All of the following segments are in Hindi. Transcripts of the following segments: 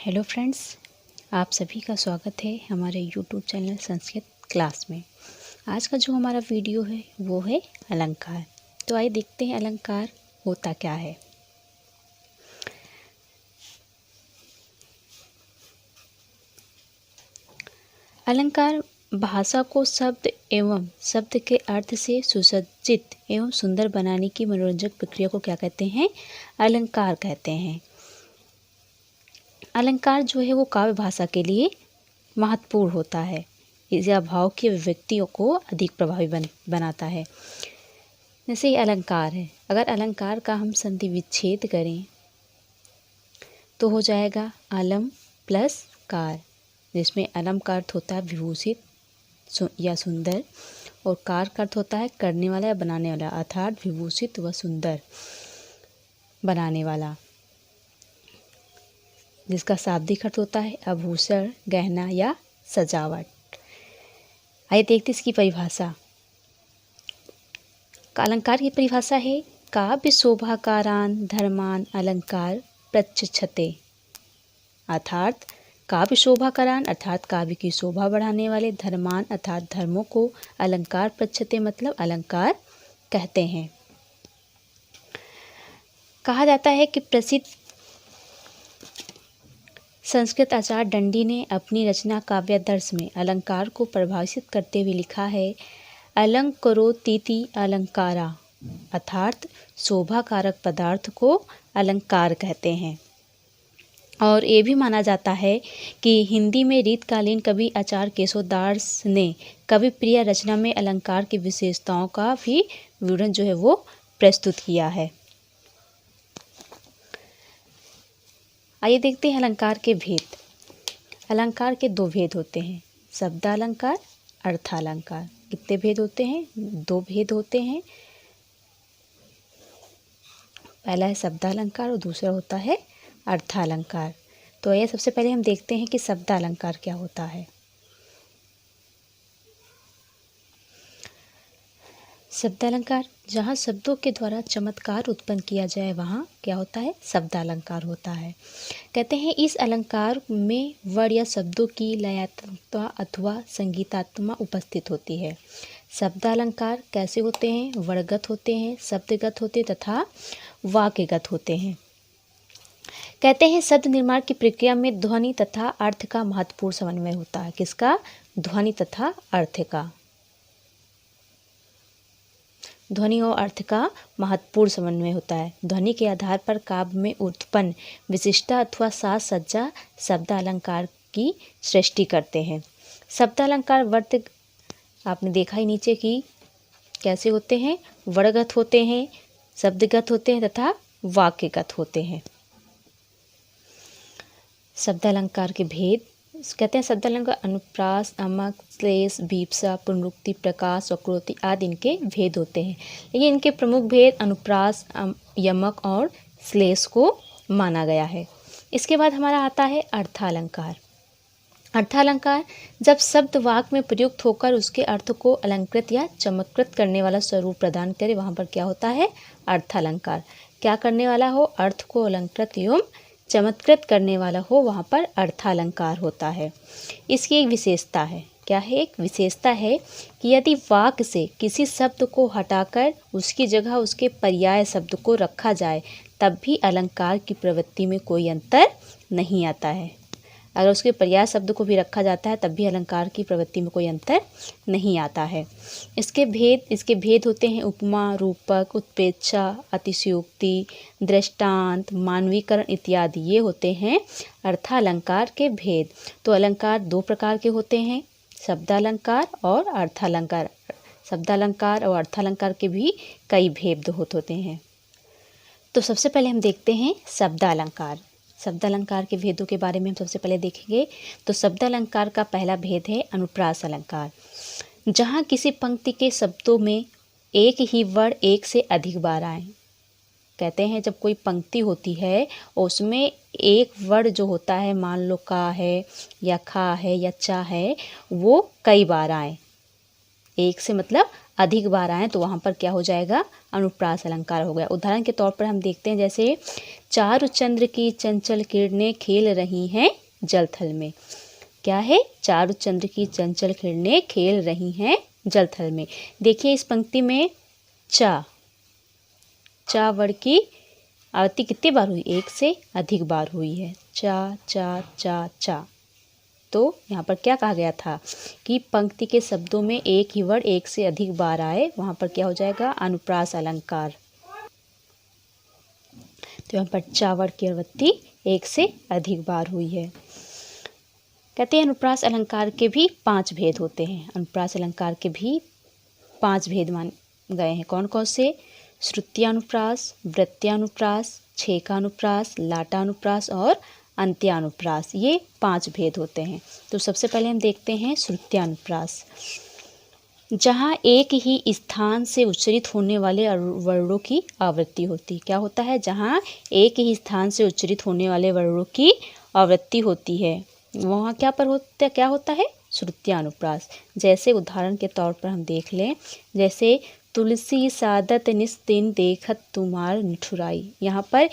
हेलो फ्रेंड्स, आप सभी का स्वागत है हमारे यूट्यूब चैनल संस्कृत क्लास में। आज का जो हमारा वीडियो है वो है अलंकार। तो आइए देखते हैं अलंकार होता क्या है। अलंकार भाषा को शब्द एवं शब्द के अर्थ से सुसज्जित एवं सुंदर बनाने की मनोरंजक प्रक्रिया को क्या कहते हैं? अलंकार कहते हैं। अलंकार जो है वो काव्य भाषा के लिए महत्वपूर्ण होता है। इसका भाव की अभिव्यक्तियों को अधिक प्रभावी बनाता है। जैसे ये अलंकार है, अगर अलंकार का हम संधि विच्छेद करें तो हो जाएगा अलम प्लस कार, जिसमें अलम का अर्थ होता है विभूषित या सुंदर और कार का अर्थ होता है करने वाला या बनाने वाला, अर्थात विभूषित व सुंदर बनाने वाला, जिसका शाब्दिक अर्थ होता है आभूषण, गहना या सजावट। आइए देखते इसकी परिभाषा। अलंकार की परिभाषा है काव्य शोभाकारान धर्मान अलंकार प्रच्छते, अर्थात काव्य शोभाकारान अर्थात काव्य की शोभा बढ़ाने वाले, धर्मान अर्थात धर्मों को, अलंकार प्रच्छते मतलब अलंकार कहते हैं। कहा जाता है कि प्रसिद्ध संस्कृत आचार्य दंडी ने अपनी रचना काव्यादर्श में अलंकार को परिभाषित करते हुए लिखा है अलंकरोतीति अलंकारा, अर्थात शोभाकारक पदार्थ को अलंकार कहते हैं। और ये भी माना जाता है कि हिंदी में रीतकालीन कवि आचार्य केशवदास ने कवि प्रिय रचना में अलंकार की विशेषताओं का भी विवरण जो है वो प्रस्तुत किया है। आइए देखते हैं अलंकार के भेद। अलंकार के दो भेद होते हैं, शब्दालंकार, अर्थालंकार। कितने भेद होते हैं? दो भेद होते हैं। पहला है शब्दालंकार और दूसरा होता है अर्थालंकार। तो आइए सबसे पहले हम देखते हैं कि शब्दालंकार क्या होता है। शब्दालंकार, जहाँ शब्दों के द्वारा चमत्कार उत्पन्न किया जाए वहाँ क्या होता है? शब्दालंकार होता है। कहते हैं इस अलंकार में वर्ण या शब्दों की लयात्मकता अथवा संगीतात्मक उपस्थित होती है। शब्दालंकार कैसे होते हैं? वर्णगत होते हैं, शब्दगत होते तथा वाक्यगत होते हैं। कहते हैं शब्द निर्माण की प्रक्रिया में ध्वनि तथा अर्थ का महत्वपूर्ण समन्वय होता है। किसका? ध्वनि तथा अर्थ का। ध्वनि और अर्थ का महत्वपूर्ण समन्वय होता है। ध्वनि के आधार पर काव्य में उत्पन्न विशिष्टता अथवा साज सज्जा शब्दालंकार की सृष्टि करते हैं। शब्दालंकार वर्त आपने देखा ही नीचे कि कैसे होते हैं, वर्णगत होते हैं, शब्दगत होते हैं तथा वाक्यगत होते हैं। शब्दालंकार के भेद कहते हैं शब्दालंकार अनुप्रास, अमक, श्लेष, भीप्सा, पुनरुक्ति, प्रकाश, वक्रोक्ति आदि इनके भेद होते हैं। लेकिन इनके प्रमुख भेद अनुप्रास, यमक और श्लेष को माना गया है। इसके बाद हमारा आता है अर्थालंकार। अर्थालंकार जब शब्द वाक्य में प्रयुक्त होकर उसके अर्थ को अलंकृत या चमत्कृत करने वाला स्वरूप प्रदान करे, वहाँ पर क्या होता है? अर्थालंकार। क्या करने वाला हो? अर्थ को अलंकृत एवं चमत्कृत करने वाला हो, वहाँ पर अर्थालंकार होता है। इसकी एक विशेषता है। क्या है? एक विशेषता है कि यदि वाक्य से किसी शब्द को हटाकर उसकी जगह उसके पर्याय शब्द को रखा जाए तब भी अलंकार की प्रवृत्ति में कोई अंतर नहीं आता है। अगर उसके पर्याय शब्द को भी रखा जाता है तब भी अलंकार की प्रवृत्ति में कोई अंतर नहीं आता है। इसके भेद होते हैं उपमा, रूपक, उत्प्रेक्षा, अतिशयोक्ति, दृष्टांत, मानवीकरण इत्यादि। ये होते हैं अर्थालंकार के भेद। तो अलंकार दो प्रकार के होते हैं, शब्दालंकार और अर्थालंकार। शब्दालंकार और अर्थालंकार के भी कई भेद होते हैं। तो सबसे पहले हम देखते हैं शब्दालंकार। शब्दालंकार के भेदों के बारे में हम सबसे पहले देखेंगे। तो शब्दालंकार का पहला भेद है अनुप्रास अलंकार, जहाँ किसी पंक्ति के शब्दों में एक ही वर्ण एक से अधिक बार आए। कहते हैं जब कोई पंक्ति होती है और उसमें एक वर्ण जो होता है, मान लो का है या खा है या चा है, वो कई बार आए। एक से मतलब अधिक बार आए तो वहाँ पर क्या हो जाएगा, अनुप्रास अलंकार हो गया। उदाहरण के तौर पर हम देखते हैं जैसे चारु चंद्र की चंचल किरणें खेल रही हैं जल थल में। क्या है, चारु चंद्र की चंचल किरणें खेल रही हैं जल थल में। देखिए इस पंक्ति में चा वर्ड की आवृत्ति कितनी बार हुई, एक से अधिक बार हुई है। चा चा चा चा। तो यहाँ पर क्या कहा गया था कि पंक्ति के शब्दों में एक ही वर्ड एक से अधिक बार आए, वहाँ पर क्या हो जाएगा, अनुप्रास अलंकार। तो यहाँ पर चा वर्ड की आवृत्ति एक से अधिक बार हुई है। कहते हैं अनुप्रास अलंकार के भी 5 भेद होते हैं। अनुप्रास अलंकार के भी 5 भेद मान गए हैं। कौन कौन से, श्रुत्यानुप्रास, वृत्त्यानुप्रास, छेकानुप्रास, लाटानुप्रास और अंत्यानुप्रास, ये 5 भेद होते हैं। तो सबसे पहले हम देखते हैं श्रुत्यानुप्रास। जहाँ एक ही स्थान से उच्चरित होने वाले वर्णों की आवृत्ति होती। क्या होता है, जहाँ एक ही स्थान से उच्चरित होने वाले वर्णों की आवृत्ति होती है, वहाँ क्या होता है, श्रुत्यानुप्रास। जैसे उदाहरण के तौर पर हम देख लें, जैसे तुलसी सादत निस दिन देखत तुम्हार निठुराई। यहाँ पर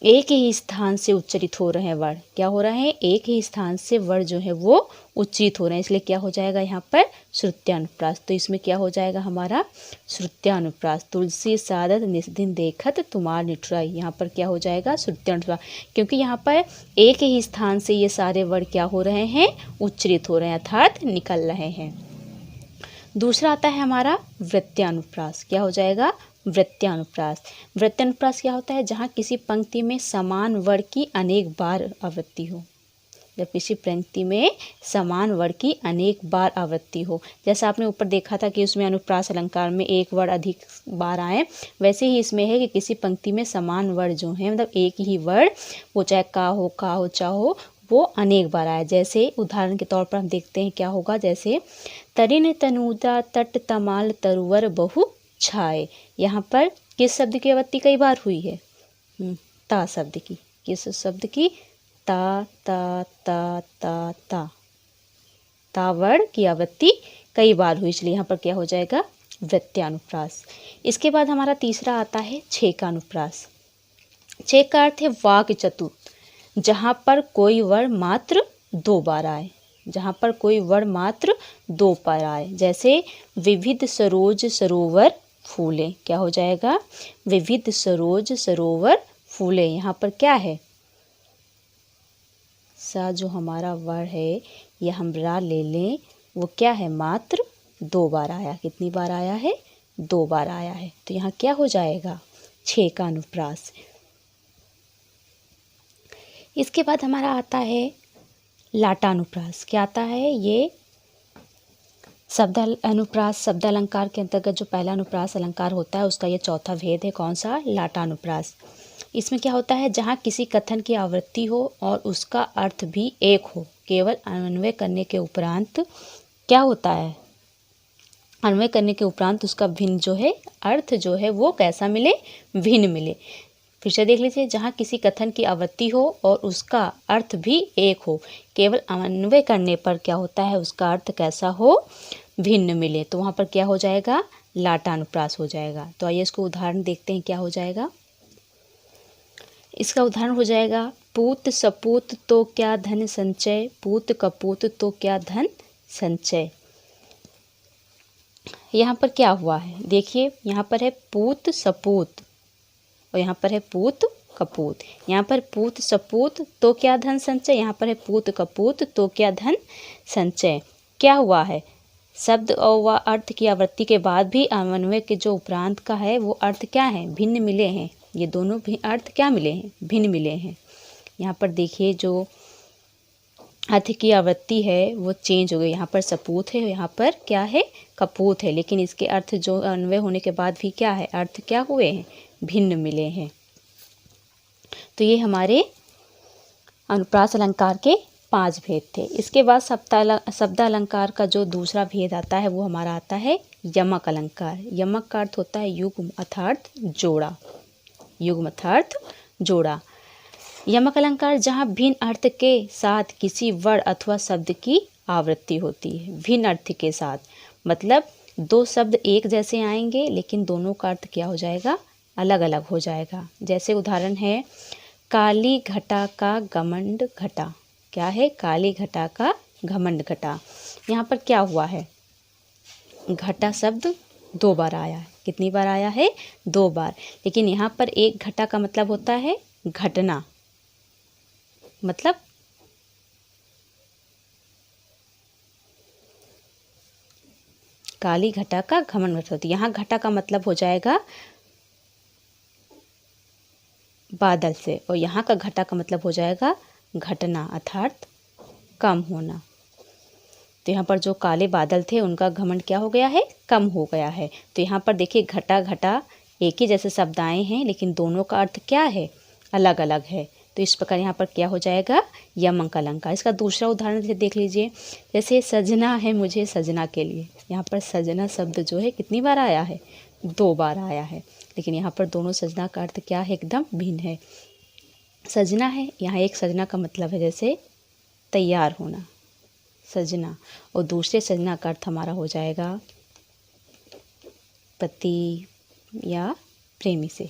एक ही स्थान से उच्चरित हो रहे हैं वर्ण। क्या हो रहा है, एक ही स्थान से वर्ण जो है वो उच्चरित हो रहे हैं, इसलिए क्या हो जाएगा यहाँ पर, श्रुत्यानुप्रास। तो इसमें क्या हो जाएगा हमारा, श्रुत्यानुप्रास। तुलसी सादत निस दिन देखत तुम्हार निठुराई, यहाँ पर क्या हो जाएगा, श्रुत्यानुप्रास, क्योंकि यहाँ पर एक ही स्थान से ये सारे वर्ण क्या हो रहे हैं, उच्चरित हो रहे हैं, अर्थात निकल रहे हैं। दूसरा आता है हमारा वृत्त्यानुप्रास। क्या हो जाएगा, वृत्त्यानुप्रास। वृत्त्यानुप्रास क्या होता है, जहाँ किसी पंक्ति में समान वर्ण की अनेक बार आवृत्ति हो। जब किसी पंक्ति में समान वर्ण की अनेक बार आवृत्ति हो, जैसा आपने ऊपर देखा था कि उसमें अनुप्रास अलंकार में एक वर्ण अधिक बार आए, वैसे ही इसमें है कि किसी पंक्ति में समान वर्ण जो है, मतलब एक ही वर्ण, वो चाहे का हो, चा हो, वो अनेक बार आए। जैसे उदाहरण के तौर पर हम देखते हैं क्या होगा, जैसे तरिन तनुदा तट तमाल तरुवर बहु छाए। यहाँ पर किस शब्द की आवृत्ति कई बार हुई है, ता शब्द की। किस शब्द की, ता ता ता ता ता ता वर्ण की आवृत्ति कई बार हुई, इसलिए यहाँ पर क्या हो जाएगा, वृत्त्यानुप्रास। इसके बाद हमारा तीसरा आता है छेकानुप्रास। छेक का अर्थ है वाक चतुर, जहाँ पर कोई वर्ण मात्र 2 बार आए। जहाँ पर कोई वर्ण मात्र 2 बार आए, जैसे विविध सरोज सरोवर फूले। क्या हो जाएगा, विविध सरोज सरोवर फूले। यहाँ पर क्या है, सा जो हमारा वर्ण है, ये हम रा ले लें, वो क्या है, मात्र 2 बार आया। कितनी बार आया है, 2 बार आया है। तो यहाँ क्या हो जाएगा, छेकानुप्रास। इसके बाद हमारा आता है लाटानुप्रास। क्या आता है, ये अनुप्रास शब्द अलंकार के अंतर्गत जो पहला अनुप्रास अलंकार होता है, उसका ये चौथा भेद है। कौन सा, लाटानुप्रास। इसमें क्या होता है, जहाँ किसी कथन की आवृत्ति हो और उसका अर्थ भी एक हो, केवल अन्वय करने के उपरांत क्या होता है, अन्वय करने के उपरांत उसका भिन्न जो है, अर्थ जो है वो कैसा मिले, भिन्न मिले। फिर से देख लीजिए, जहाँ किसी कथन की आवृत्ति हो और उसका अर्थ भी एक हो, केवल अन्वय करने पर क्या होता है, उसका अर्थ कैसा हो, भिन्न मिले, तो वहाँ पर क्या हो जाएगा, लाटानुप्रास हो जाएगा। तो आइए इसको उदाहरण देखते हैं, क्या हो जाएगा। इसका उदाहरण हो जाएगा, पूत सपूत तो क्या धन संचय, पूत कपूत तो क्या धन संचय। यहाँ पर क्या हुआ है, देखिए यहाँ पर है पूत सपूत और यहाँ पर है पूत कपूत। यहाँ पर पूत सपूत तो क्या धन संचय, यहाँ पर है पूत कपूत तो क्या धन संचय। क्या हुआ है, शब्द और व अर्थ की आवृत्ति के बाद भी अन्वय के जो उपरांत का है वो अर्थ क्या है, भिन्न मिले हैं। ये दोनों भी अर्थ क्या मिले हैं, भिन्न मिले हैं। यहाँ पर देखिए जो अर्थ की आवृत्ति है वो चेंज हो गई, यहाँ पर सपूत है, यहाँ पर क्या है, कपूत है, लेकिन इसके अर्थ जो अन्वय होने के बाद भी क्या है, अर्थ क्या हुए हैं, भिन्न मिले हैं। तो ये हमारे अनुप्रास अलंकार के 5 भेद थे। इसके बाद शब्द अलंकार का जो दूसरा भेद आता है वो हमारा आता है यमक अलंकार। यमक का अर्थ होता है युग्म अर्थात जोड़ा, युग्म अर्थात जोड़ा। यमक अलंकार जहाँ भिन्न अर्थ के साथ किसी वर्ण अथवा शब्द की आवृत्ति होती है, भिन्न अर्थ के साथ, मतलब दो शब्द एक जैसे आएंगे लेकिन दोनों का अर्थ क्या हो जाएगा, अलग अलग हो जाएगा। जैसे उदाहरण है काली घटा का घमंड घटा। क्या है, काली घटा का घमंड घटा। यहाँ पर क्या हुआ है, घटा शब्द दो बार आया है। कितनी बार आया है, दो बार। लेकिन यहाँ पर एक घटा का मतलब होता है घटना, मतलब काली घटा का घमंड घटा होती है। यहाँ घटा का मतलब हो जाएगा बादल से, और यहाँ का घटा का मतलब हो जाएगा घटना अर्थात कम होना। तो यहाँ पर जो काले बादल थे उनका घमंड क्या हो गया है, कम हो गया है। तो यहाँ पर देखिए घटा घटा एक ही जैसे शब्द आए हैं लेकिन दोनों का अर्थ क्या है, अलग अलग है। तो इस प्रकार यहाँ पर क्या हो जाएगा, यमक अलंकार। इसका दूसरा उदाहरण जैसे देख लीजिए, जैसे सजना है मुझे सजना के लिए। यहाँ पर सजना शब्द जो है कितनी बार आया है, दो बार आया है। लेकिन यहाँ पर दोनों सजना का अर्थ क्या है, एकदम भिन्न है। सजना है, यहाँ एक सजना का मतलब है जैसे तैयार होना, सजना, और दूसरे सजना का अर्थ हमारा हो जाएगा पति या प्रेमी से।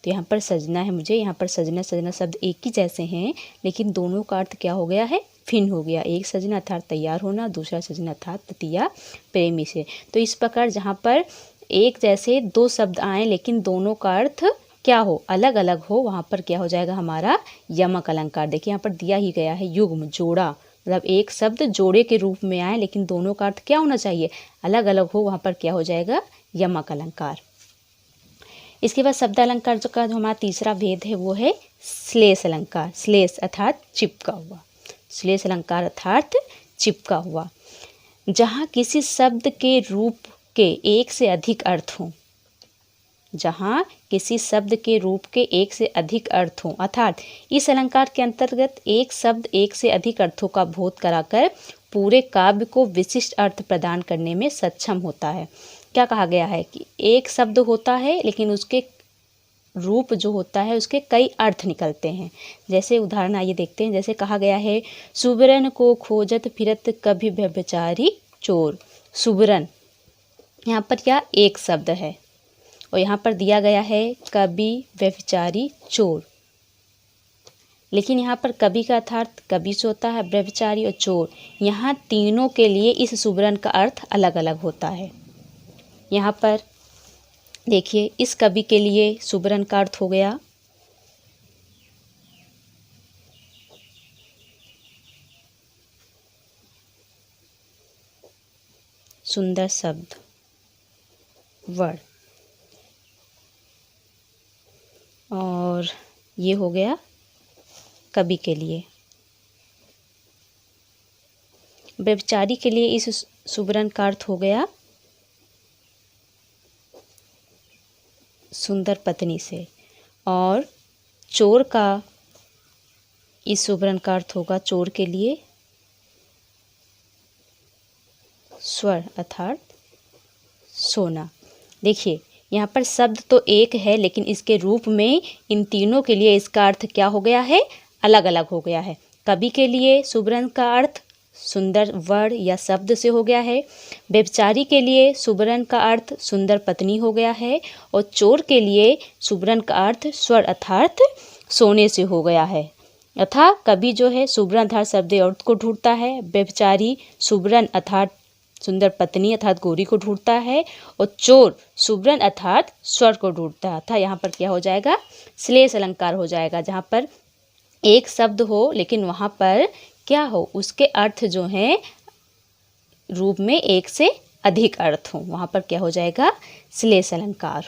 तो यहाँ पर सजना है मुझे, यहाँ पर सजना सजना शब्द एक ही जैसे हैं लेकिन दोनों का अर्थ क्या हो गया है, भिन्न हो गया। एक सजना अर्थात तैयार होना, दूसरा सजना अर्थात पति या प्रेमी से। तो इस प्रकार जहाँ पर एक जैसे दो शब्द आए लेकिन दोनों का अर्थ क्या हो, अलग अलग हो, वहाँ पर क्या हो जाएगा हमारा यमक अलंकार। देखिए यहाँ पर दिया ही गया है युग्म, जोड़ा, मतलब एक शब्द जोड़े के रूप में आए लेकिन दोनों का अर्थ क्या होना चाहिए, अलग अलग हो, वहाँ पर क्या हो जाएगा, यमक अलंकार। इसके बाद शब्द अलंकार जो हमारा तीसरा भेद है वो है श्लेष अलंकार। श्लेष अर्थात चिपका हुआ, श्लेष अलंकार अर्थात चिपका हुआ। जहाँ किसी शब्द के रूप के एक से अधिक अर्थ हों, जहाँ किसी शब्द के रूप के एक से अधिक अर्थ हों, अर्थात इस अलंकार के अंतर्गत एक शब्द एक से अधिक अर्थों का बोध कराकर पूरे काव्य को विशिष्ट अर्थ प्रदान करने में सक्षम होता है। क्या कहा गया है कि एक शब्द होता है लेकिन उसके रूप जो होता है उसके कई अर्थ निकलते हैं। जैसे उदाहरण आइए देखते हैं। जैसे कहा गया है सुबरन को खोजत फिरत कभी व्यभिचारी चोर। सुबरन यहाँ पर क्या एक शब्द है, और यहाँ पर दिया गया है कभी व्यभिचारी चोर। लेकिन यहाँ पर कभी का अर्थ कभी से होता है, व्यभिचारी और चोर, यहाँ तीनों के लिए इस सुबरन का अर्थ अलग अलग होता है। यहाँ पर देखिए इस कवि के लिए सुबरन का अर्थ हो गया सुंदर शब्द, वर्ड, और ये हो गया कवि के लिए। व्यभिचारी के लिए इस सुबरन का अर्थ हो गया सुंदर पत्नी से, और चोर का इस सुबरन का अर्थ होगा चोर के लिए स्वर्ण अर्थात सोना। देखिए यहाँ पर शब्द तो एक है लेकिन इसके रूप में इन तीनों के लिए इसका अर्थ क्या हो गया है, अलग अलग हो गया है। कवि के लिए सुबरन का अर्थ सुंदर वर्ड या शब्द से हो गया है, व्यभिचारी के लिए सुबरन का अर्थ सुंदर पत्नी हो गया है, और चोर के लिए सुबरन का अर्थ स्वर्ण अर्थात सोने से हो गया है। अर्थात कवि जो है सुबरन अर्थात शब्द अर्थ को ढूंढता है, व्यभिचारी सुबरन अर्थात सुंदर पत्नी अर्थात गौरी को ढूंढता है, और चोर सुबरन अर्थात स्वर्ण को ढूंढता है। अर्थात यहाँ पर क्या हो जाएगा, श्लेष अलंकार हो जाएगा। जहाँ पर एक शब्द हो लेकिन वहाँ पर क्या हो, उसके अर्थ जो हैं रूप में एक से अधिक अर्थ हो, वहाँ पर क्या हो जाएगा, श्लेष अलंकार।